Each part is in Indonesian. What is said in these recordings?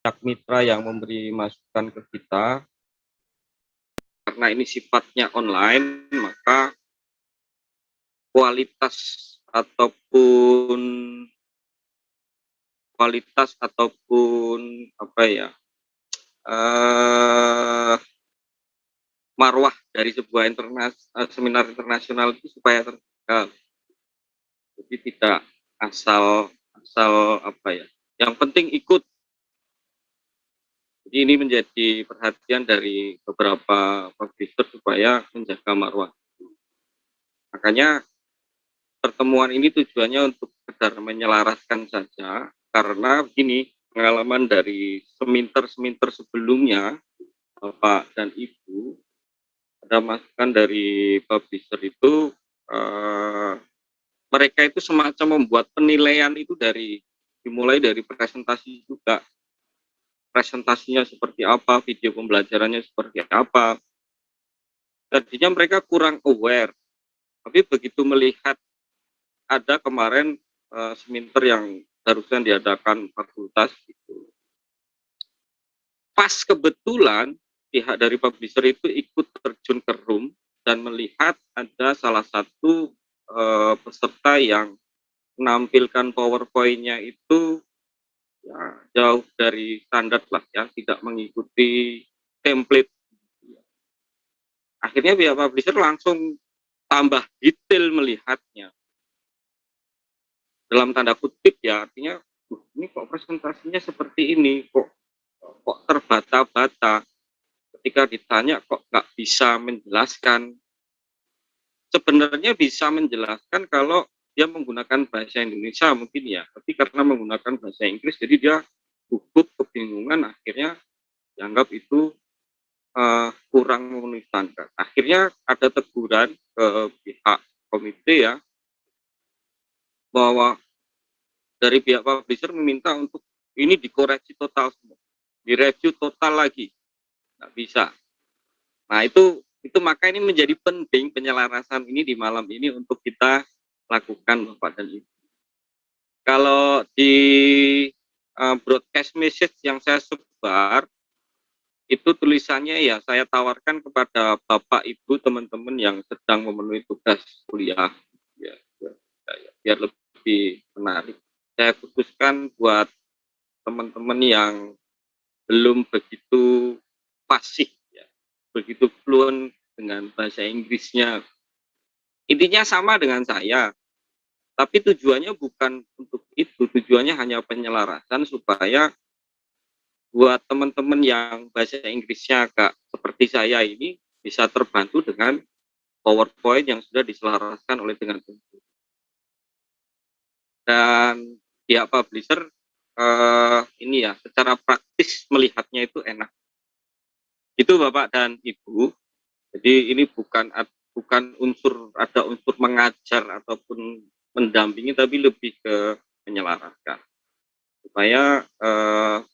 pihak mitra yang memberi masukan ke kita. Karena ini sifatnya online, maka kualitas ataupun apa ya, marwah dari sebuah seminar internasional itu supaya terjaga. Jadi tidak asal apa ya, yang penting ikut. Jadi ini menjadi perhatian dari beberapa publisher supaya menjaga marwah. Makanya pertemuan ini tujuannya untuk sekedar menyelaraskan saja, karena begini, pengalaman dari seminter sebelumnya, Bapak dan Ibu, ada masukan dari publisher itu, mereka itu semacam membuat penilaian itu dimulai dari presentasi juga. Presentasinya seperti apa, video pembelajarannya seperti apa. Tadinya mereka kurang aware, tapi begitu melihat ada kemarin seminter yang barusan diadakan fakultas gitu. Pas kebetulan pihak dari publisher itu ikut terjun ke room dan melihat ada salah satu peserta yang menampilkan PowerPoint-nya itu ya, jauh dari standar lah ya, tidak mengikuti template. Akhirnya pihak publisher langsung tambah detail melihatnya. Dalam tanda kutip ya, artinya ini kok presentasinya seperti ini, kok terbata-bata. Ketika ditanya kok nggak bisa menjelaskan. Sebenarnya bisa menjelaskan kalau dia menggunakan bahasa Indonesia mungkin ya, tapi karena menggunakan bahasa Inggris jadi dia gugup, kebingungan, akhirnya dianggap itu kurang memenuhi standar. Akhirnya ada teguran ke pihak komite ya, bahwa dari pihak publisher meminta untuk ini dikoreksi total semua, direview total lagi, nggak bisa. Nah itu maka ini menjadi penting penyelarasan ini di malam ini untuk kita lakukan, Bapak dan Ibu. Kalau di broadcast message yang saya sebar, itu tulisannya ya saya tawarkan kepada Bapak Ibu teman-teman yang sedang memenuhi tugas kuliah, ya, biar lebih menarik. Saya khususkan buat teman-teman yang belum begitu fasih, ya, begitu fluent dengan bahasa Inggrisnya. Intinya sama dengan saya, tapi tujuannya bukan untuk itu, tujuannya hanya penyelarasan supaya buat teman-teman yang bahasa Inggrisnya agak seperti saya ini bisa terbantu dengan PowerPoint yang sudah diselaraskan oleh dengan dan pihak publisher ini ya secara praktis melihatnya itu enak. Itu Bapak dan Ibu. Jadi ini bukan ada unsur mengajar ataupun mendampingi, tapi lebih ke menyelaraskan supaya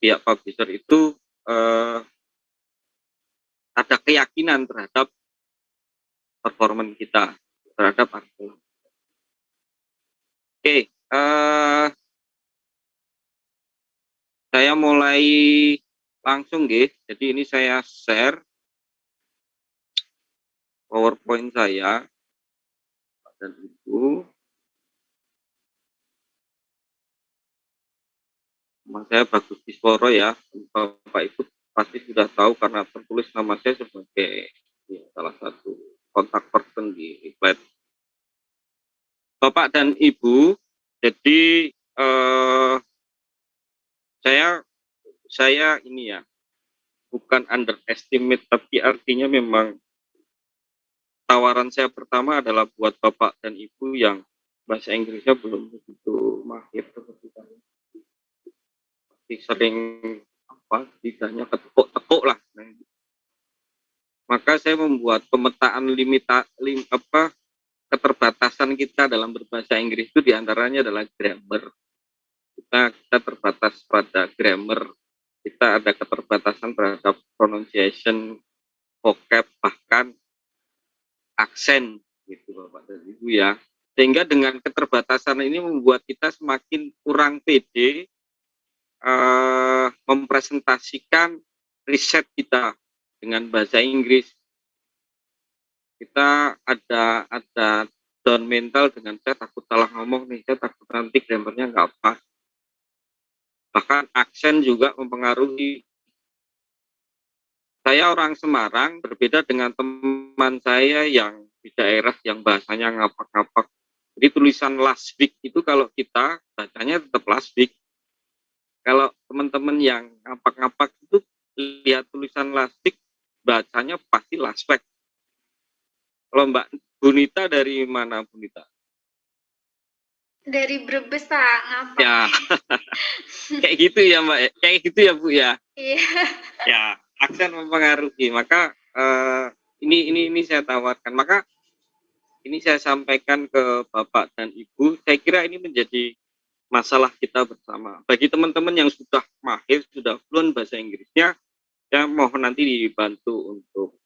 pihak publisher itu ada keyakinan terhadap performa kita, terhadap artikel. Oke, saya mulai langsung guys. Jadi ini saya share PowerPoint saya dan Ibu. Nama saya Bagus Kisworo ya. Bapak Ibu pasti sudah tahu karena tertulis nama saya sebagai ya, salah satu kontak person di Reply. Bapak dan Ibu, jadi saya ini ya bukan underestimate, tapi artinya memang tawaran saya pertama adalah buat Bapak dan Ibu yang bahasa Inggrisnya belum begitu mahir seperti saya. Sering apa lidahnya ketekuk-tekuk lah. Maka saya membuat pemetaan keterbatasan kita dalam berbahasa Inggris itu diantaranya adalah grammar. Kita terbatas pada grammar, kita ada keterbatasan terhadap pronunciation, vocab, bahkan aksen gitu Bapak dan Ibu ya. Sehingga dengan keterbatasan ini membuat kita semakin kurang pede mempresentasikan riset kita dengan bahasa Inggris. Kita ada down mental dengan saya takut salah ngomong nih, saya takut nanti grammarnya nggak pas. Bahkan aksen juga mempengaruhi. Saya orang Semarang, berbeda dengan teman saya yang di daerah yang bahasanya ngapak-ngapak. Jadi tulisan last week itu kalau kita bacanya tetap last week. Kalau teman-teman yang ngapak-ngapak itu lihat tulisan last week, bacanya pasti last week. Kalau Mbak Bunita dari mana, Bunita? Dari Brebes, Pak, ngapak. Ya, kayak gitu ya Mbak, kayak gitu ya Bu ya. Iya. Ya, aksen mempengaruhi. Maka ini saya tawarkan. Maka ini saya sampaikan ke Bapak dan Ibu. Saya kira ini menjadi masalah kita bersama. Bagi teman-teman yang sudah mahir, sudah fluent bahasa Inggrisnya, ya mohon nanti dibantu untuk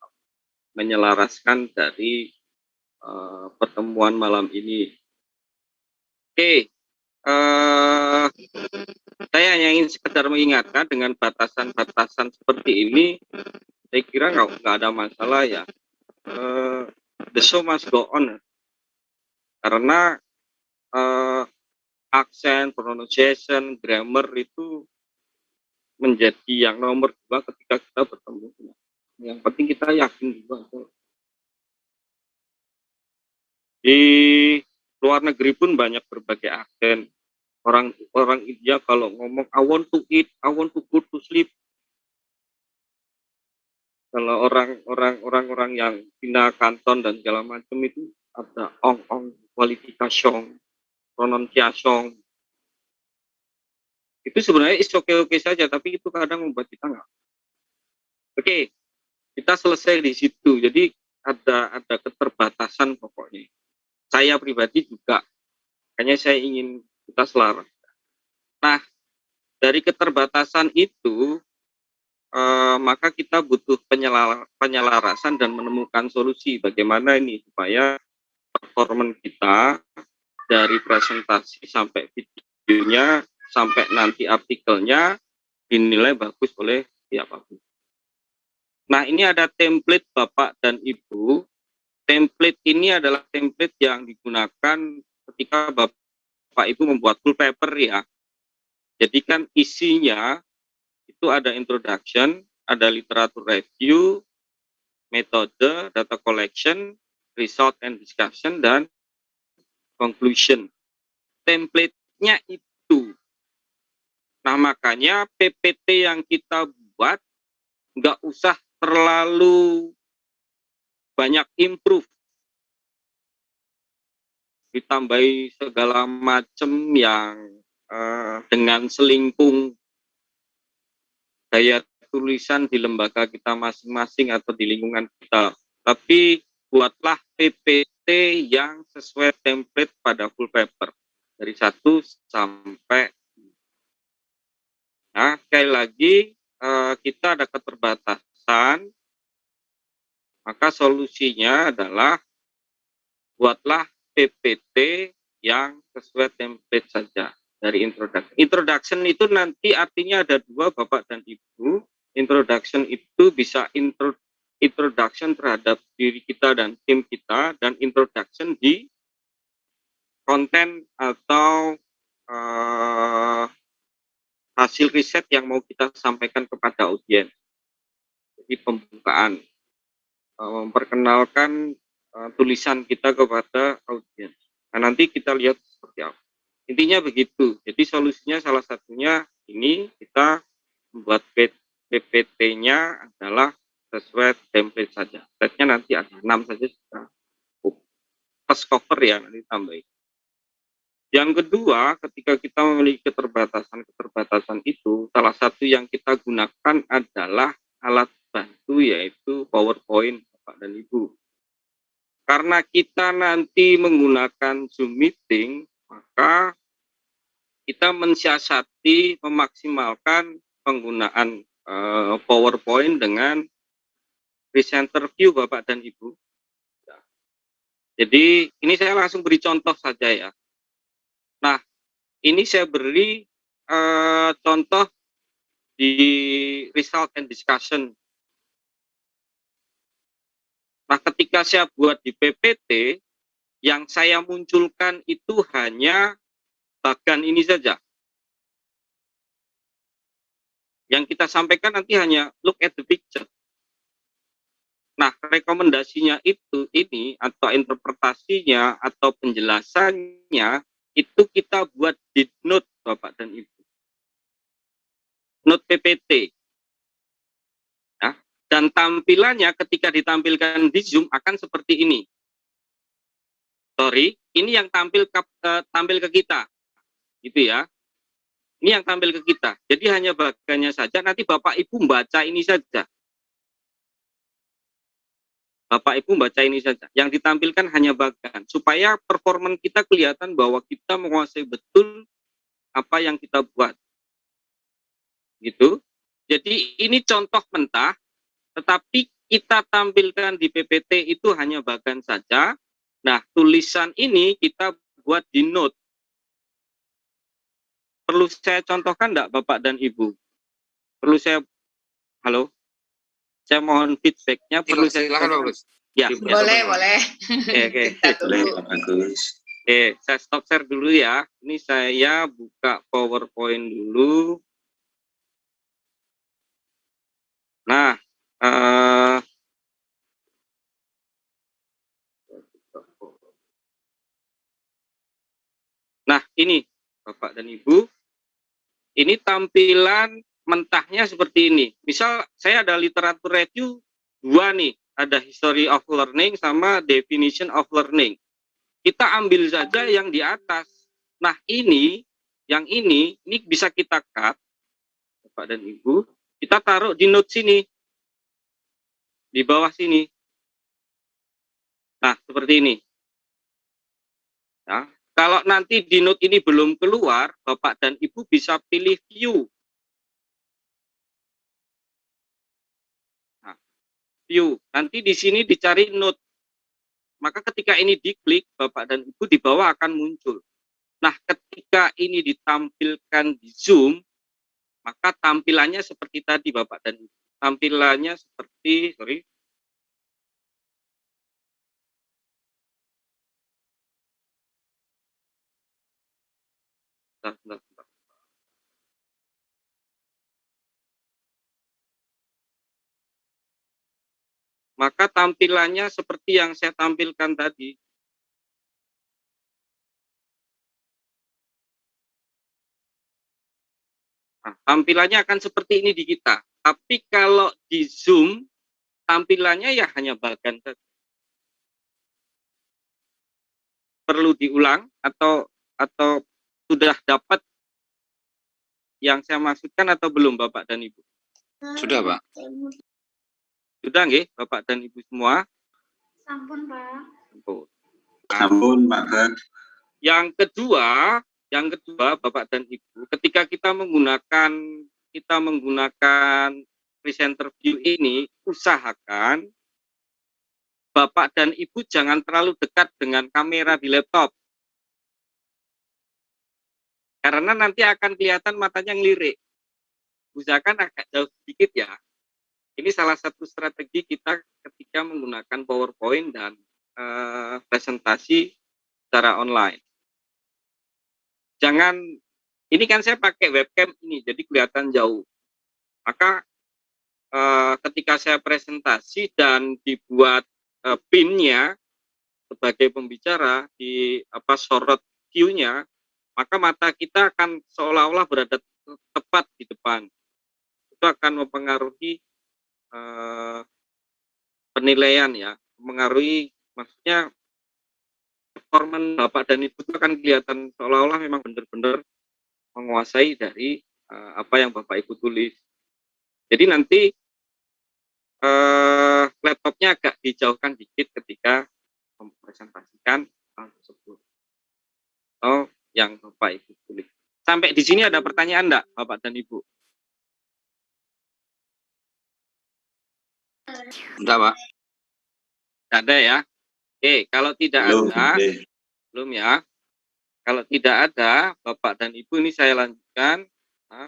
menyelaraskan dari pertemuan malam ini. Oke, saya hanya ingin sekedar mengingatkan dengan batasan-batasan seperti ini, saya kira nggak ada masalah ya. The show must go on, karena aksen, pronunciation, grammar itu menjadi yang nomor 2 ketika kita bertemu. Yang penting kita yakin juga. Di luar negeri pun banyak berbagai aksen. Orang India kalau ngomong I want to eat, I want to go to sleep. Kalau orang yang Cina, Kanton dan segala macam itu ada ong, qualification, pronunciation. Itu sebenarnya is oke saja, tapi itu kadang membuat kita nggak. Oke, kita selesai di situ. Jadi ada keterbatasan pokoknya. Saya pribadi juga, hanya saya ingin kita selaras. Nah, dari keterbatasan itu, maka kita butuh penyelarasan dan menemukan solusi bagaimana ini supaya performan kita dari presentasi sampai videonya sampai nanti artikelnya dinilai bagus oleh siapapun. Nah, ini ada template Bapak dan Ibu. Template ini adalah template yang digunakan ketika Bapak Ibu membuat full paper ya. Jadi kan isinya itu ada introduction, ada literatur review, metode, data collection, result and discussion, dan conclusion. Template-nya itu. Nah, makanya PPT yang kita buat nggak usah terlalu banyak improve. Ditambahi segala macam yang dengan selingkung gaya tulisan di lembaga kita masing-masing atau di lingkungan kita. Tapi buatlah PPT yang sesuai template pada full paper. Dari 1 sampai. Nah, sekali lagi kita ada keterbatasan, maka solusinya adalah buatlah PPT yang sesuai template saja dari introduction. Introduction itu nanti artinya ada 2 Bapak dan Ibu. Introduction itu bisa introduction terhadap diri kita dan tim kita, dan introduction di konten atau hasil riset yang mau kita sampaikan kepada audiens. Jadi pembukaan, memperkenalkan tulisan kita kepada audiens. Nah, nanti kita lihat seperti apa. Intinya begitu. Jadi solusinya salah satunya ini kita membuat PPT-nya adalah sesuai template saja. Template-nya nanti ada 6 saja sudah cukup. Plus cover ya nanti tambahin. Yang kedua, ketika kita memiliki keterbatasan itu, salah satu yang kita gunakan adalah alat bantu, yaitu PowerPoint, Bapak dan Ibu. Karena kita nanti menggunakan Zoom meeting, maka kita mensiasati memaksimalkan penggunaan PowerPoint dengan presenter view, Bapak dan Ibu. Jadi ini saya langsung beri contoh saja ya. Nah, ini saya beri contoh di result and discussion. Nah, ketika saya buat di PPT, yang saya munculkan itu hanya bagan ini saja. Yang kita sampaikan nanti hanya look at the picture. Nah, rekomendasinya ini atau interpretasinya atau penjelasannya itu kita buat di note Bapak dan Ibu. Note PPT. Ya. Dan tampilannya ketika ditampilkan di Zoom akan seperti ini. Sorry, ini yang tampil ke kita. Gitu ya. Ini yang tampil ke kita. Jadi hanya bagiannya saja, nanti Bapak Ibu membaca ini saja. Bapak Ibu baca ini saja. Yang ditampilkan hanya bagian supaya performan kita kelihatan bahwa kita menguasai betul apa yang kita buat. Gitu. Jadi ini contoh mentah, tetapi kita tampilkan di PPT itu hanya bagian saja. Nah, tulisan ini kita buat di note. Perlu saya contohkan enggak Bapak dan Ibu? Perlu saya, halo? Saya mohon feedback-nya. Perlu saya silakan Bagus. Ya, boleh, boleh. Oke. Oke, saya stop share dulu ya. Ini saya buka PowerPoint dulu. Nah, ini Bapak dan Ibu, ini tampilan mentahnya seperti ini. Misal saya ada literatur review 2 nih, ada history of learning sama definition of learning. Kita ambil saja yang di atas. Nah, yang ini bisa kita cut, Bapak dan Ibu, kita taruh di note sini, di bawah sini. Nah, seperti ini. Nah, kalau nanti di note ini belum keluar, Bapak dan Ibu bisa pilih view. Nah, view. Nanti di sini dicari note. Maka ketika ini diklik, Bapak dan Ibu di bawah akan muncul. Nah, ketika ini ditampilkan di Zoom, maka tampilannya seperti tadi Bapak dan Ibu. Tampilannya seperti, Bentar. Maka tampilannya seperti yang saya tampilkan tadi. Nah, tampilannya akan seperti ini di kita. Tapi kalau di Zoom, tampilannya ya hanya bagian saja. Perlu diulang atau sudah dapat yang saya maksudkan atau belum Bapak dan Ibu? Sudah, Pak. Sudah nggih, Bapak dan Ibu semua? Sampun, Pak. Sampun, Pak. Yang kedua, Bapak dan Ibu, ketika kita menggunakan presenter view ini, usahakan Bapak dan Ibu jangan terlalu dekat dengan kamera di laptop. Karena nanti akan kelihatan matanya ngelirik. Usahakan agak jauh sedikit ya. Ini salah satu strategi kita ketika menggunakan PowerPoint dan presentasi secara online. Ini kan saya pakai webcam ini, jadi kelihatan jauh. Maka ketika saya presentasi dan dibuat pin-nya sebagai pembicara di sorot view-nya, maka mata kita akan seolah-olah berada tepat di depan. Itu akan mempengaruhi penilaian ya, mempengaruhi maksudnya performan Bapak dan Ibu itu akan kelihatan seolah-olah memang benar-benar menguasai dari apa yang Bapak Ibu tulis. Jadi nanti laptopnya agak dijauhkan dikit ketika mempresentasikan hal tersebut atau yang Bapak Ibu tulis. Sampai di sini ada pertanyaan enggak Bapak dan Ibu? Enggak, Pak. Tidak ada ya? Oke, kalau tidak ada, belum ya. Kalau tidak ada, Bapak dan Ibu, ini saya lanjutkan. Nah,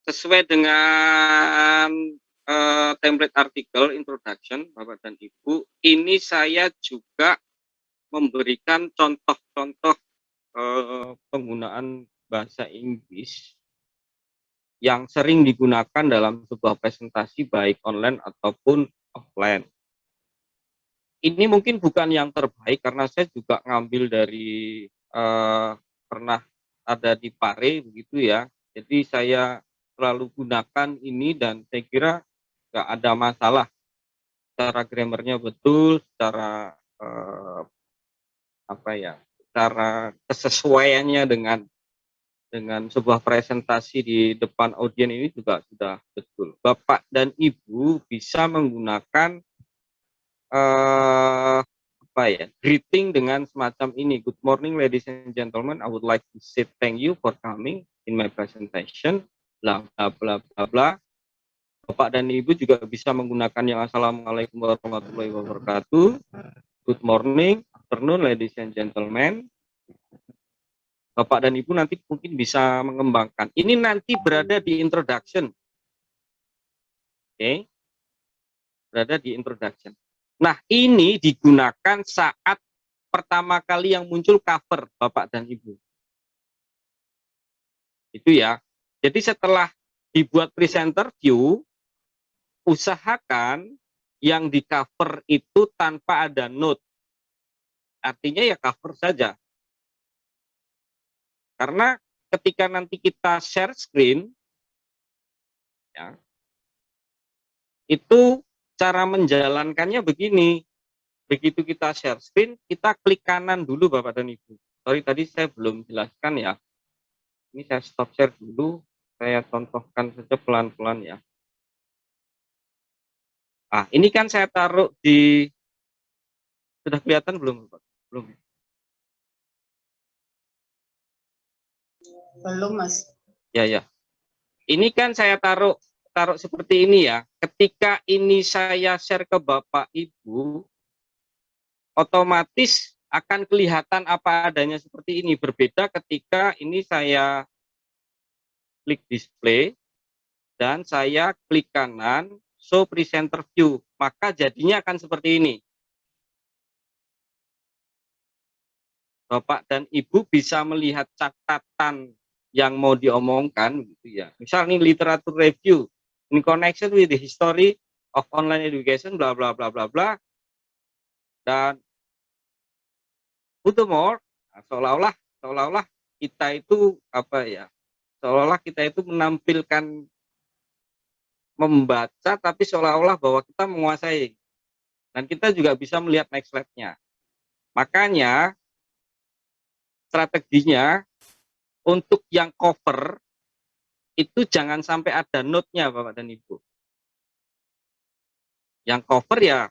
sesuai dengan template artikel introduction, Bapak dan Ibu, ini saya juga memberikan contoh-contoh penggunaan bahasa Inggris yang sering digunakan dalam sebuah presentasi baik online ataupun offline. Ini mungkin bukan yang terbaik karena saya juga ngambil dari pernah ada di Pare begitu ya. Jadi saya selalu gunakan ini dan saya kira nggak ada masalah. Secara grammarnya betul, secara secara kesesuaiannya dengan sebuah presentasi di depan audiens ini juga sudah betul. Bapak dan Ibu bisa menggunakan greeting dengan semacam ini. Good morning ladies and gentlemen, I would like to say thank you for coming in my presentation, bla bla bla bla bla. Bapak dan Ibu juga bisa menggunakan yang assalamualaikum warahmatullahi wabarakatuh. Good morning, afternoon ladies and gentlemen. Bapak dan Ibu nanti mungkin bisa mengembangkan. Ini nanti berada di introduction. Oke. Berada di introduction. Nah, ini digunakan saat pertama kali yang muncul cover Bapak dan Ibu. Itu ya. Jadi setelah dibuat presenter view, usahakan yang di cover itu tanpa ada note. Artinya ya cover saja. Karena ketika nanti kita share screen, ya, itu cara menjalankannya begini. Begitu kita share screen, kita klik kanan dulu Bapak dan Ibu. Sorry tadi saya belum jelaskan ya. Ini saya stop share dulu, saya contohkan saja pelan-pelan ya. Ah, ini kan saya taruh di, sudah kelihatan belum Bapak? Belum. Belum, Mas. Ya, ya. Ini kan saya taruh seperti ini ya. Ketika ini saya share ke Bapak Ibu, otomatis akan kelihatan apa adanya seperti ini. Berbeda ketika ini saya klik display dan saya klik kanan show presenter view, maka jadinya akan seperti ini. Bapak dan Ibu bisa melihat catatan yang mau diomongkan gitu ya. Misal ini literatur review, in connection with the history of online education, bla bla bla bla bla. Dan furthermore, seolah-olah kita itu apa ya? Seolah-olah kita itu menampilkan membaca tapi seolah-olah bahwa kita menguasai. Dan kita juga bisa melihat next slide-nya. Makanya strateginya untuk yang cover itu jangan sampai ada note-nya Bapak dan Ibu. Yang cover ya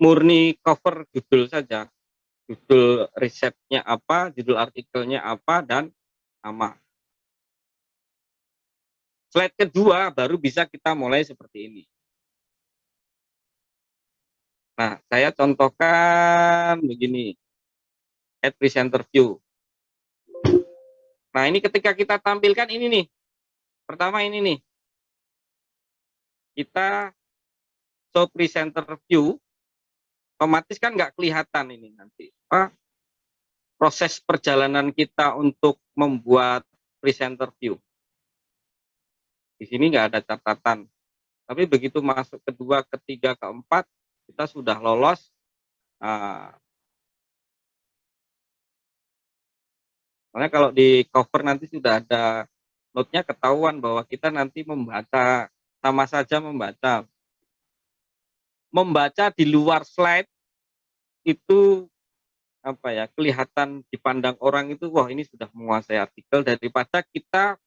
murni cover judul saja. Judul risetnya apa, judul artikelnya apa, dan nama. Slide kedua baru bisa kita mulai seperti ini. Nah, saya contohkan begini. Add presenter view. Nah, ini ketika kita tampilkan ini nih. Pertama ini nih. Kita show presenter view, otomatis kan nggak kelihatan ini nanti. Proses perjalanan kita untuk membuat presenter view. Di sini nggak ada catatan. Tapi begitu masuk kedua, ketiga, keempat, kita sudah lolos. Soalnya kalau di cover nanti sudah ada note-nya, ketahuan bahwa kita nanti membaca, sama saja membaca. Membaca di luar slide itu apa ya, kelihatan dipandang orang itu, wah ini sudah menguasai artikel, daripada kita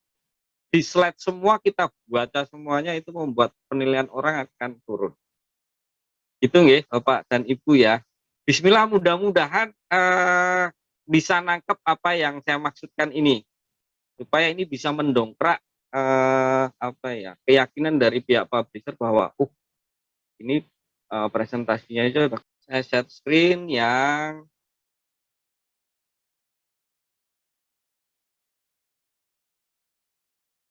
di slide semua kita baca semuanya, itu membuat penilaian orang akan turun. Itu nggih Bapak dan Ibu ya. Bismillah, mudah-mudahan bisa nangkep apa yang saya maksudkan ini, supaya ini bisa mendongkrak keyakinan dari pihak publisher bahwa ini presentasinya coba. Saya share screen yang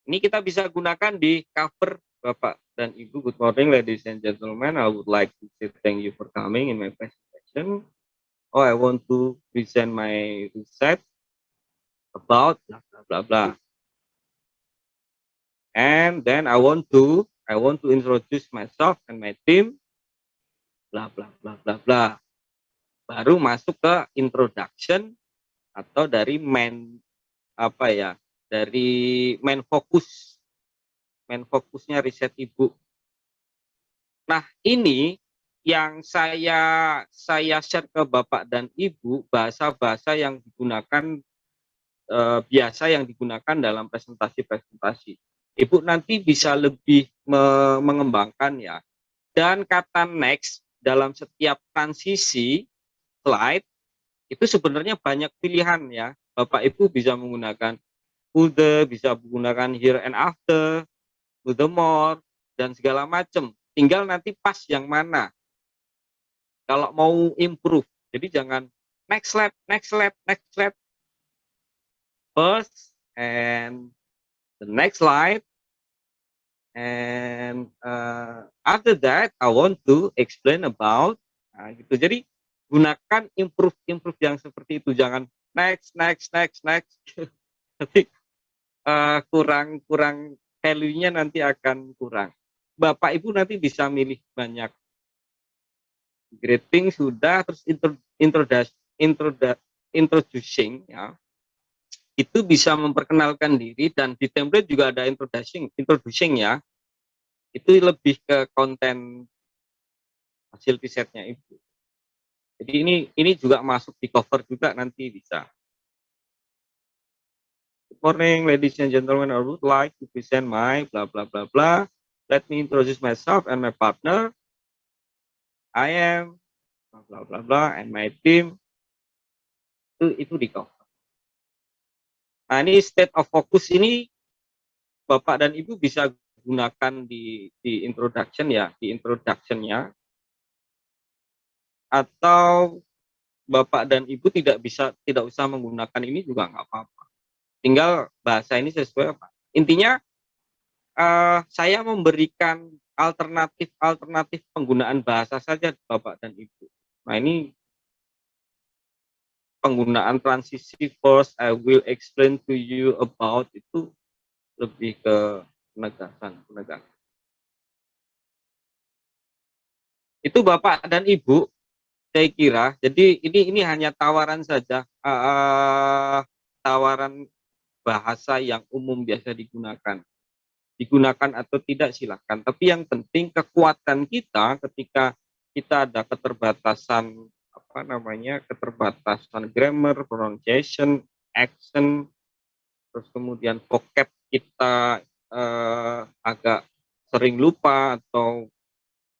ini kita bisa gunakan di cover Bapak dan Ibu. Good morning ladies and gentlemen. I would like to say thank you for coming in my presentation. Oh, I want to present my research about blah blah blah blah. And then I want to introduce myself and my team blah blah blah blah blah. Baru masuk ke introduction atau dari main apa ya? Dari main fokusnya riset Ibu. Nah, ini yang saya share ke Bapak dan Ibu, bahasa-bahasa yang digunakan biasa yang digunakan dalam presentasi-presentasi. Ibu nanti bisa lebih mengembangkan ya. Dan kata next dalam setiap transisi slide itu sebenarnya banyak pilihan ya. Bapak Ibu bisa menggunakan would, bisa menggunakan here and after, furthermore, dan segala macam. Tinggal nanti pas yang mana. Kalau mau improve, jadi jangan next slide, next slide, next slide. First and the next slide, and after that I want to explain about. Nah, gitu. Jadi gunakan improve yang seperti itu. Jangan next. Nanti kurang value-nya nanti akan kurang. Bapak Ibu nanti bisa milih banyak. Greeting sudah, terus introducing ya. Itu bisa memperkenalkan diri, dan di template juga ada introducing ya. Itu lebih ke konten hasil risetnya Ibu. Jadi ini juga masuk di cover juga nanti bisa. Good morning ladies and gentlemen, I would like to present my blah blah blah blah. Let me introduce myself and my partner. I am blah blah blah and my team. Itu di cover. Nah, ini state of focus ini Bapak dan Ibu bisa gunakan di introduction ya, di introduction-nya. Atau Bapak dan Ibu tidak usah menggunakan ini juga nggak apa-apa. Tinggal bahasa ini sesuai apa. Intinya saya memberikan alternatif penggunaan bahasa saja Bapak dan Ibu. Nah, ini penggunaan transisi first, I will explain to you about, itu lebih ke penegasan. Itu Bapak dan Ibu, saya kira. Jadi ini hanya tawaran saja, tawaran bahasa yang umum biasa digunakan atau tidak silahkan. Tapi yang penting kekuatan kita ketika kita ada keterbatasan keterbatasan grammar, pronunciation, action, terus kemudian vocab kita agak sering lupa atau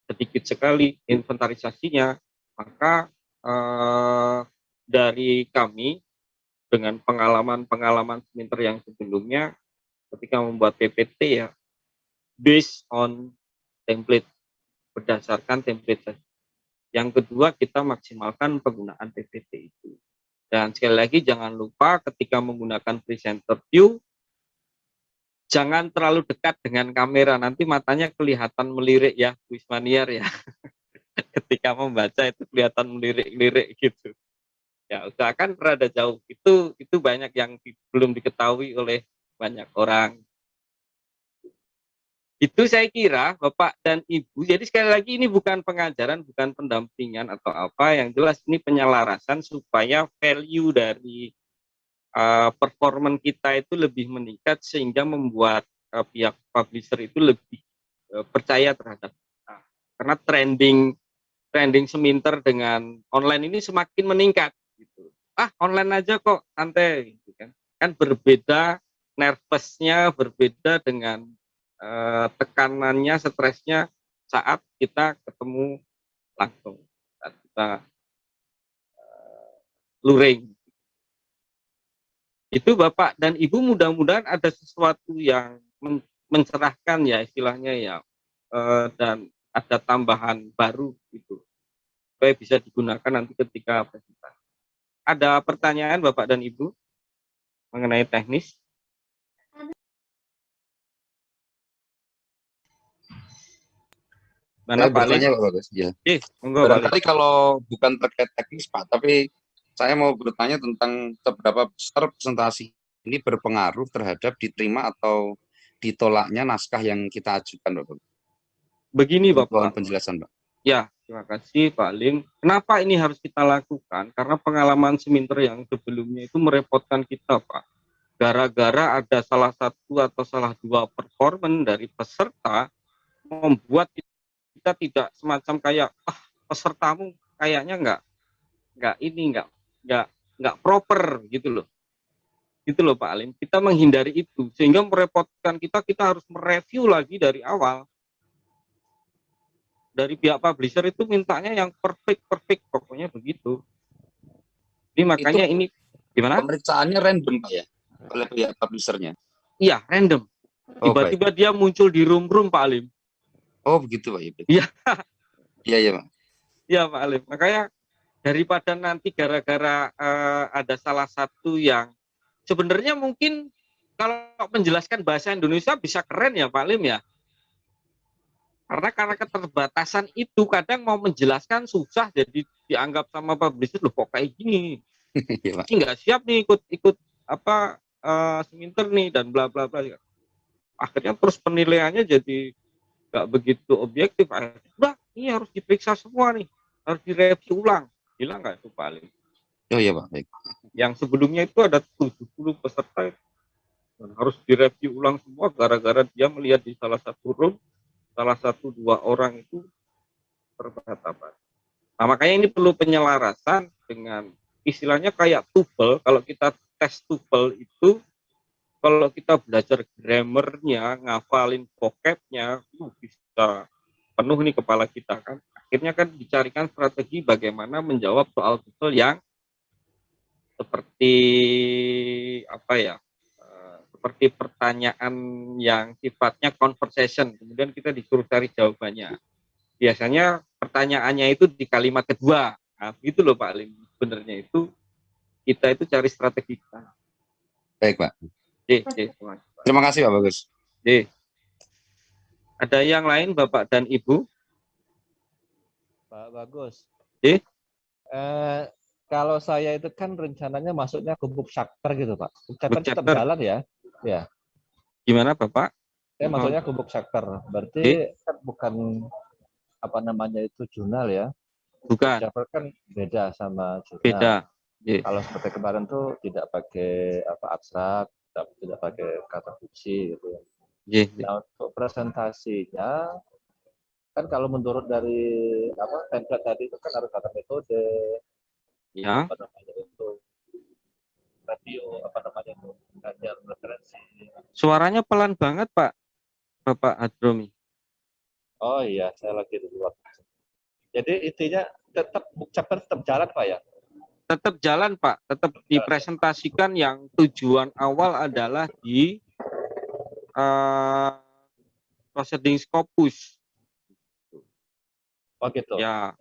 sedikit sekali inventarisasinya, maka dari kami dengan pengalaman seminter yang sebelumnya ketika membuat PPT ya based on template, berdasarkan template saja. Yang kedua, kita maksimalkan penggunaan PPT itu. Dan sekali lagi jangan lupa ketika menggunakan presenter view jangan terlalu dekat dengan kamera, nanti matanya kelihatan melirik ya, Wismaniar ya. Ketika membaca itu kelihatan melirik-lirik gitu. Ya, usahakan berada jauh. Itu banyak yang belum diketahui oleh banyak orang. Itu saya kira Bapak dan Ibu. Jadi sekali lagi ini bukan pengajaran, bukan pendampingan atau apa. Yang jelas ini penyelarasan supaya value dari performan kita itu lebih meningkat sehingga membuat pihak publisher itu lebih percaya terhadap kita. Karena trending seminter dengan online ini semakin meningkat. Gitu. Online aja kok santai, gitu kan? Kan berbeda nervousnya, berbeda dengan tekanannya, stresnya saat kita ketemu langsung, saat kita luring. Itu Bapak dan Ibu mudah-mudahan ada sesuatu yang mencerahkan ya istilahnya ya, dan ada tambahan baru gitu supaya bisa digunakan nanti ketika presentasi. Ada pertanyaan Bapak dan Ibu mengenai teknis? Mana Saya Pak Lim? bertanya Pak Bagus. Ya. Monggo Pak Lim. Barangkali kalau bukan terkait teknis Pak, tapi saya mau bertanya tentang seberapa besar presentasi ini berpengaruh terhadap diterima atau ditolaknya naskah yang kita ajukan, Pak Bagus. Begini Mohon Bapak. penjelasan, Pak. Ya, terima kasih Pak Lim. Kenapa ini harus kita lakukan? Karena pengalaman Seminter yang sebelumnya itu merepotkan kita, Pak. Gara-gara ada salah satu atau salah dua performan dari peserta membuat kita tidak semacam kayak pesertamu kayaknya nggak proper gitu loh Pak Alim. Kita menghindari itu sehingga merepotkan kita harus mereview lagi dari awal. Dari pihak publisher itu mintanya yang perfect pokoknya begitu. Jadi makanya ini gimana? Pemeriksaannya random Pak ya oleh pihak publishernya. Iya, random. Tiba-tiba dia muncul di room Pak Alim. Oh begitu Pak. Iya. Iya Pak. Iya Pak Alim. Makanya daripada nanti gara-gara ada salah satu yang sebenarnya mungkin kalau menjelaskan bahasa Indonesia bisa keren ya Pak Alim ya. Karena keterbatasan itu kadang mau menjelaskan susah, jadi dianggap sama publisher loh kok kayak gini. Ini nggak siap nih ikut Seminter nih dan bla bla bla. Akhirnya terus penilaiannya jadi nggak begitu objektif. Udah, ini harus diperiksa semua nih, harus direview ulang. Gila nggak itu Pak Alim? Oh iya Pak, baik. Yang sebelumnya itu ada 70 peserta dan harus direview ulang semua gara-gara dia melihat di salah satu room, salah satu dua orang itu terbata-bata. Nah, makanya ini perlu penyelarasan dengan istilahnya kayak TOEFL. Kalau kita tes TOEFL itu, kalau kita belajar grammarnya, ngafalin vocabnya, bisa penuh nih kepala kita kan. Akhirnya kan dicarikan strategi bagaimana menjawab soal TOEFL yang seperti seperti pertanyaan yang sifatnya conversation, kemudian kita disuruh cari jawabannya. Biasanya pertanyaannya itu di kalimat kedua. Nah, gitu loh Pak Alim. Sebenarnya itu kita itu cari strategi kita. Baik Pak. Terima kasih Pak Bagus. Ada yang lain Bapak dan Ibu? Pak Bagus. Kalau saya itu kan rencananya masuknya ke book chapter gitu Pak. Book chapter tetap jalan ya? Ya. Gimana Bapak? Saya masuknya ke book chapter. Berarti kan bukan itu jurnal ya? Bukan. Book chapter kan beda sama jurnal. Beda. Kalau seperti kemarin tuh tidak pakai abstrak, tidak pakai kata kunci gitu. Nah, untuk presentasinya kan kalau menurut dari template tadi itu kan harus ada metode. Ya. Radio ngajar referensi. Suaranya pelan banget Pak, Bapak Hadromi. Oh iya, saya lagi di luar. Jadi intinya tetap book chapter tetap jalan Pak ya? Tetap jalan Pak, tetap dipresentasikan yang tujuan awal adalah di proceeding Scopus. Oh gitu. Ya,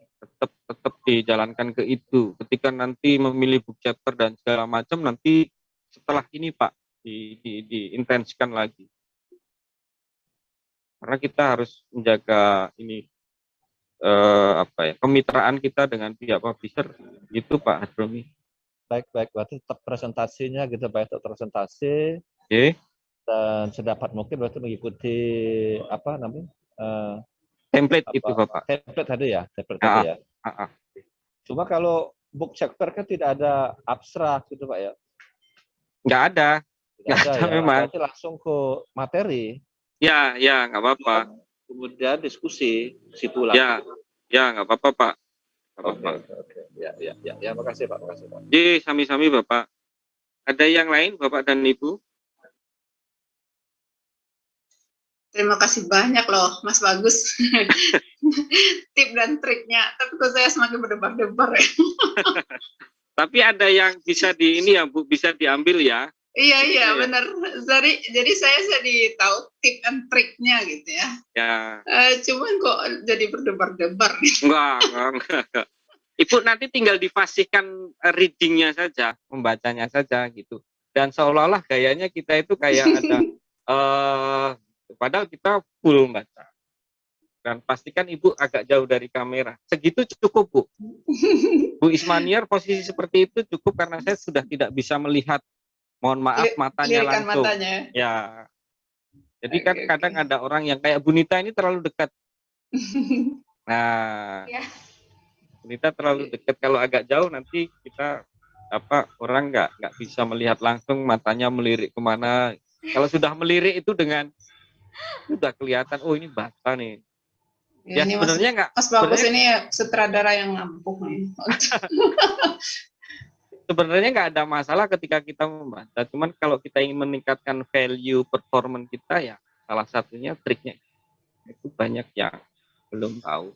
tetap dijalankan ke itu. Ketika nanti memilih book chapter dan segala macam, nanti setelah ini Pak diintenskan lagi. Karena kita harus menjaga ini kemitraan kita dengan pihak publisher, gitu Pak Hadromi. Baik, berarti tetap presentasinya gitu Pak, tetap presentasi. Dan sedapat mungkin berarti mengikuti template itu Bapak. Template tadi ya, tadi ya. Cuma kalau book chapter kan tidak ada abstrak gitu Pak ya? Nggak ada. Nggak ada ya. Memang. Berarti langsung ke materi. Ya, nggak apa-apa. Kemudian diskusi situ lagi. Ya, nggak apa-apa Pak. Nggak apa-apa. Oke. Ya, makasih Pak. Sami-sami Bapak. Ada yang lain Bapak dan Ibu? Terima kasih banyak loh, Mas Bagus. Tip dan triknya. Tapi kok saya semakin berdebar-debar ya. Tapi ada yang bisa bisa diambil ya. Iya, iya, Iya. benar. Jadi saya jadi tahu tip and triknya gitu ya. Ya, Cuman kok jadi berdebar-debar. enggak. Ibu nanti tinggal difasihkan readingnya saja, membacanya saja gitu. Dan seolah-olah gayanya kita itu kayak ada padahal kita full membaca. Dan pastikan Ibu agak jauh dari kamera. Segitu cukup, Bu. Bu Ismaniar posisi seperti itu cukup karena saya sudah tidak bisa melihat, mohon maaf, matanya Lirikan langsung. matanya. Ya. Jadi kan Oke, kadang oke. ada orang yang kayak Bunita ini terlalu dekat. Nah, Ya. Bunita terlalu dekat, kalau agak jauh nanti kita orang nggak bisa melihat langsung, matanya melirik kemana. Kalau sudah melirik itu udah kelihatan, oh ini baca nih. Ya Ini sebenarnya nggak, Mas Bagus ini sutradara yang mampu nih. sebenarnya nggak ada masalah ketika kita membaca. Cuman kalau kita ingin meningkatkan value performance kita, ya salah satunya triknya itu banyak yang belum tahu.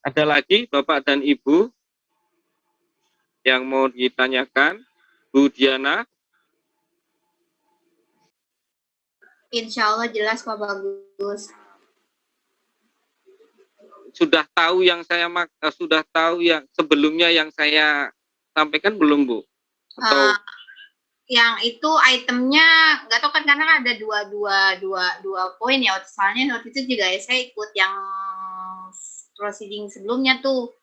Ada lagi Bapak dan Ibu yang mau ditanyakan? Bu Diana? Insya Allah jelas Pak Bagus. Sudah tahu yang sebelumnya yang saya sampaikan belum, Bu? Atau yang itu itemnya nggak tahu kan, karena ada dua poin ya. Soalnya waktu itu juga saya ikut yang proceeding sebelumnya tuh.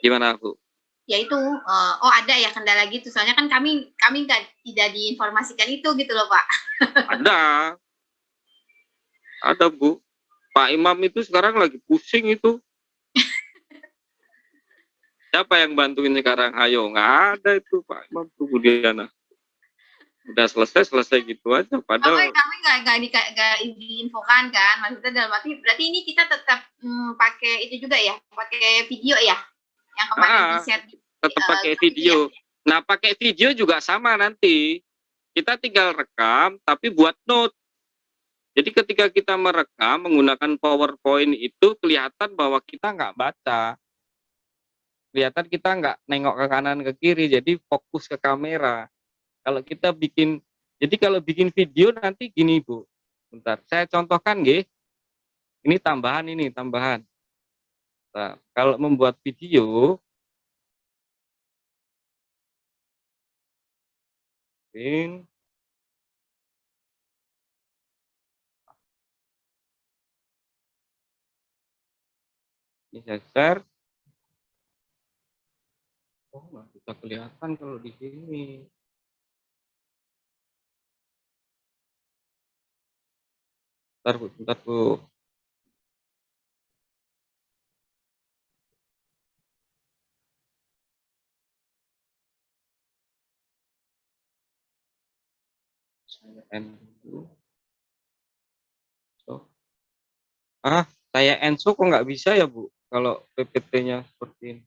Gimana, Bu? Ya itu, ada ya kendala gitu. Soalnya kan kami tidak diinformasikan itu gitu loh, Pak. Ada, Bu. Pak Imam itu sekarang lagi pusing itu. Siapa yang bantuin sekarang? Ayo, nggak ada itu Pak Imam tuh, Bu Diana. Udah selesai gitu aja. Padahal kami nggak diinfokan kan. Maksudnya dalam arti berarti ini kita tetap pakai itu juga ya, pakai video ya, yang kemarin di-share. Tetap pakai video. Nah, pakai video juga sama nanti. Kita tinggal rekam, tapi buat note. Jadi ketika kita merekam menggunakan PowerPoint itu kelihatan bahwa kita nggak baca. Kelihatan kita nggak nengok ke kanan ke kiri, jadi fokus ke kamera. Kalau bikin video nanti gini, Bu. Bentar, saya contohkan nggih. Ini tambahan. Nah, kalau membuat video, ini saya share. Oh, nggak bisa kelihatan kalau di sini. Bentar, Bu. Saya end dulu. Saya Enso kok nggak bisa ya, Bu? Kalau PPT-nya seperti ini.